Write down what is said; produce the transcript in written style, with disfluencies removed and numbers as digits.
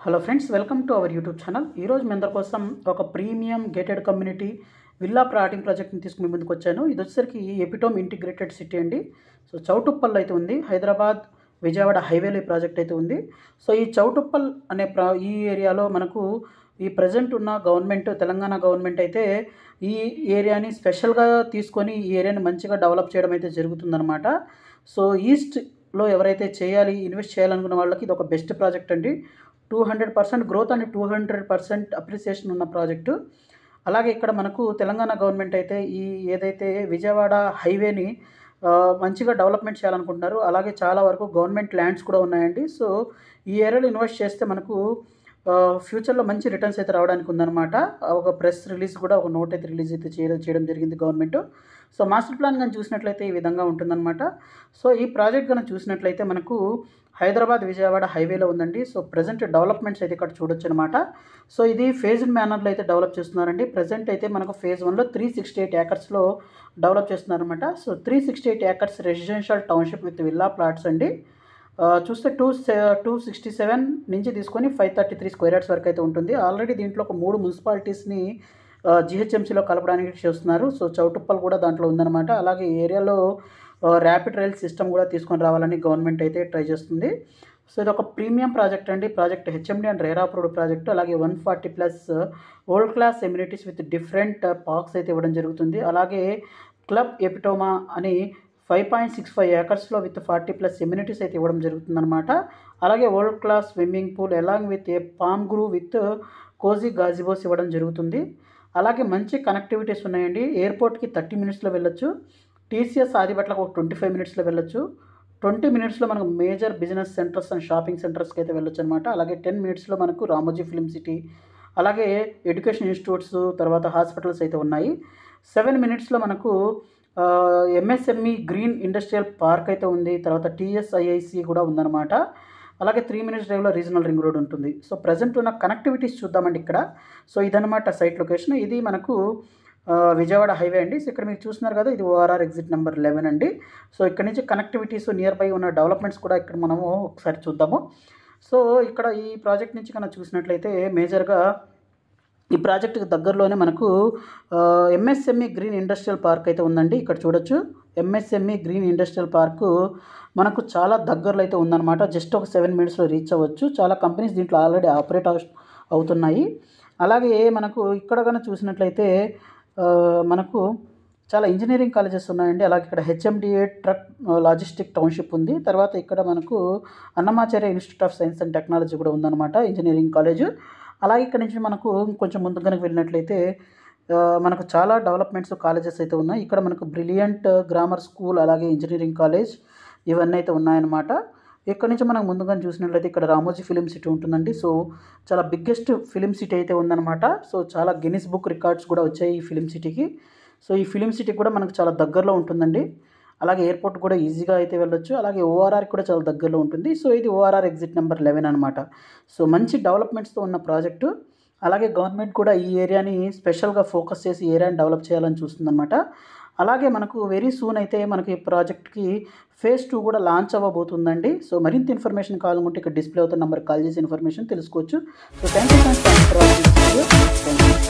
Hello friends, welcome to our YouTube channel. ఈరోజు మీ అందరి కోసం ఒక premium gated community villa plotting ప్రాజెక్ట్ని తీసుకుని ముందుకు వచ్చాను. ఇది వచ్చేసరికి ఎపిటోమ్ ఇంటిగ్రేటెడ్ సిటీ అండి. సో చౌటుప్పల్ అయితే ఉంది, హైదరాబాద్ విజయవాడ హైవేలో ఈ ప్రాజెక్ట్ అయితే ఉంది. సో ఈ చౌటుప్పల్ అనే ఈ ఏరియాలో మనకు ఈ ప్రజెంట్ ఉన్న గవర్నమెంట్, తెలంగాణ గవర్నమెంట్ అయితే ఈ ఏరియాని స్పెషల్గా తీసుకొని ఈ ఏరియాని మంచిగా డెవలప్ చేయడం అయితే జరుగుతుందన్నమాట. సో ఈస్ట్లో ఎవరైతే ఇన్వెస్ట్ చేయాలనుకున్న వాళ్ళకి ఇది ఒక బెస్ట్ ప్రాజెక్ట్ అండి. 200% గ్రోత్ అండ్ 200% అప్రిసియేషన్ ఉన్న ప్రాజెక్టు. అలాగే ఇక్కడ మనకు తెలంగాణ గవర్నమెంట్ అయితే ఏదైతే విజయవాడ హైవేని మంచిగా డెవలప్మెంట్ చేయాలనుకుంటున్నారు. అలాగే చాలా వరకు గవర్నమెంట్ ల్యాండ్స్ కూడా ఉన్నాయండి. సో ఈ ఏరియాలో ఇన్వెస్ట్ చేస్తే మనకు ఫ్యూచర్లో మంచి రిటర్న్స్ అయితే రావడానికి ఉందన్నమాట. ఒక ప్రెస్ రిలీజ్ కూడా, ఒక నోట్ అయితే రిలీజ్ అయితే చేయడం జరిగింది గవర్నమెంట్. సో మాస్టర్ ప్లాన్ కానీ చూసినట్లయితే ఈ విధంగా ఉంటుందన్నమాట. సో ఈ ప్రాజెక్ట్ కనుక చూసినట్లయితే మనకు హైదరాబాద్ విజయవాడ హైవేలో ఉందండి. సో ప్రజెంట్ డెవలప్మెంట్స్ అయితే ఇక్కడ చూడొచ్చు అనమాట. సో ఇది ఫేజ్డ్ మేనర్లో అయితే డెవలప్ చేస్తున్నారండి. ప్రజెంట్ అయితే మనకు ఫేజ్ 1లో 368 ఏకర్స్లో డెవలప్ చేస్తున్నారనమాట. So 368 acres residential township with villa plots అండి. చూస్తే 267 నుంచి తీసుకొని 533 స్క్వేర్ యార్డ్స్ వరకు అయితే ఉంటుంది. ఆల్రెడీ దీంట్లో ఒక 3 మున్సిపాలిటీస్ని జిహెచ్ఎంసీలో కలపడానికి చేస్తున్నారు. సో చౌటుప్పల్ కూడా దాంట్లో ఉందన్నమాట. అలాగే ఈ ఏరియాలో ర్యాపిడ్ రైల్ సిస్టమ్ కూడా తీసుకొని రావాలని గవర్నమెంట్ అయితే ట్రై చేస్తుంది. సో ఇది ఒక ప్రీమియం ప్రాజెక్ట్ అండి. Project HMD and RERA approved project. అలాగే 140+ world class amenities with different parks అయితే ఇవ్వడం జరుగుతుంది. అలాగే క్లబ్ ఎపిటోమా అని 5.65 ఏకర్స్లో విత్ 40+ ఎమ్యూనిటీస్ అయితే ఇవ్వడం జరుగుతుందన్నమాట. అలాగే world class swimming pool along with a palm grove with cozy gazebos ఇవ్వడం జరుగుతుంది. అలాగే మంచి కనెక్టివిటీస్ ఉన్నాయండి. ఎయిర్పోర్ట్కి 30 మినిట్స్లో వెళ్ళొచ్చు. టీసీఎస్ ఆదిబట్లకు ఒక 25 మినిట్స్లో వెళ్ళొచ్చు. 20 మినిట్స్లో మనకు major business centers and shopping సెంటర్స్కి అయితే వెళ్ళొచ్చు అనమాట. అలాగే 10 మినిట్స్లో మనకు రామోజీ ఫిల్మ్ సిటీ, అలాగే ఎడ్యుకేషన్ ఇన్స్టిట్యూట్స్, తర్వాత హాస్పిటల్స్ అయితే ఉన్నాయి. 7 మినిట్స్లో మనకు ఎంఎస్ఎంఈ గ్రీన్ ఇండస్ట్రియల్ పార్క్ అయితే ఉంది. తర్వాత టీఎస్ఐఐసి కూడా ఉందన్నమాట. అలాగే 3 మినిట్స్ డ్రైవ్లో రీజనల్ రింగ్ రోడ్ ఉంటుంది. సో ప్రజెంట్ ఉన్న కనెక్టివిటీస్ చూద్దామండి ఇక్కడ. సో ఇదన్నమాట సైట్ లొకేషన్. ఇది మనకు విజయవాడ హైవే అండి. సో ఇక్కడ మీరు చూస్తున్నారు కదా, ఇది ఓఆర్ఆర్ ఎగ్జిట్ నెంబర్ 11 అండి. సో ఇక్కడ నుంచి కనెక్టివిటీస్, నియర్ బై ఉన్న డెవలప్మెంట్స్ కూడా ఇక్కడ మనము ఒకసారి చూద్దాము. సో ఇక్కడ ఈ ప్రాజెక్ట్ నుంచి కనుక చూసినట్లయితే మేజర్గా ఈ ప్రాజెక్టుకి దగ్గరలోనే మనకు ఎంఎస్ఎంఈ గ్రీన్ ఇండస్ట్రియల్ పార్క్ అయితే ఉందండి. ఇక్కడ చూడొచ్చు, ఎంఎస్ఎంఈ గ్రీన్ ఇండస్ట్రియల్ పార్కు మనకు చాలా దగ్గరలో అయితే ఉందన్నమాట. జస్ట్ ఒక 7 మినిట్స్లో రీచ్ అవ్వచ్చు. చాలా కంపెనీస్ దీంట్లో ఆల్రెడీ ఆపరేట్ అవుతున్నాయి. అలాగే మనకు ఇక్కడ కనుక చూసినట్లయితే మనకు చాలా ఇంజనీరింగ్ కాలేజెస్ ఉన్నాయండి. అలాగే ఇక్కడ హెచ్ఎండిఏ ట్రక్ లాజిస్టిక్ టౌన్షిప్ ఉంది. తర్వాత ఇక్కడ మనకు Annamacharya institute of science and technology కూడా ఉందన్నమాట, ఇంజనీరింగ్ కాలేజ్. అలాగే ఇక్కడ నుంచి మనకు కొంచెం ముందు కనుక వెళ్ళినట్లయితే మనకు చాలా డెవలప్మెంట్స్, కాలేజెస్ అయితే ఉన్నాయి. ఇక్కడ మనకు బ్రిలియంట్ గ్రామర్ స్కూల్, అలాగే ఇంజనీరింగ్ కాలేజ్ ఇవన్నీ అయితే ఉన్నాయన్నమాట. ఇక్కడ నుంచి మనం ముందుగా చూసినట్లయితే ఇక్కడ రామోజీ ఫిలిం సిటీ ఉంటుందండి. సో చాలా బిగ్గెస్ట్ ఫిలిం సిటీ అయితే ఉందన్నమాట. సో చాలా గిన్నిస్ బుక్ రికార్డ్స్ కూడా వచ్చాయి ఈ ఫిలిం సిటీకి. సో ఈ ఫిలిం సిటీ కూడా మనకు చాలా దగ్గరలో ఉంటుందండి. అలాగే ఎయిర్పోర్ట్ కూడా ఈజీగా అయితే వెళ్ళొచ్చు. అలాగే ఓఆర్ఆర్ కూడా చాలా దగ్గరలో ఉంటుంది. సో ఇది ఓఆర్ఆర్ ఎగ్జిట్ నెంబర్ 11 అనమాట. సో మంచి డెవలప్మెంట్స్తో ఉన్న ప్రాజెక్టు. అలాగే గవర్నమెంట్ కూడా ఈ ఏరియాని స్పెషల్గా ఫోకస్ చేసి ఏరియాని డెవలప్ చేయాలని చూస్తుందన్నమాట. అలాగే మనకు వెరీ సూన్ అయితే మనకి ఈ ప్రాజెక్ట్కి ఫేజ్ 2 కూడా లాంచ్ అవ్వబోతుందండి. సో మరింత ఇన్ఫర్మేషన్ కావాలనుకుంటే ఇక్కడ డిస్ప్లే అవుతున్న నెంబర్కి కాల్ చేసి ఇన్ఫర్మేషన్ తెలుసుకోవచ్చు. So thank you for watching.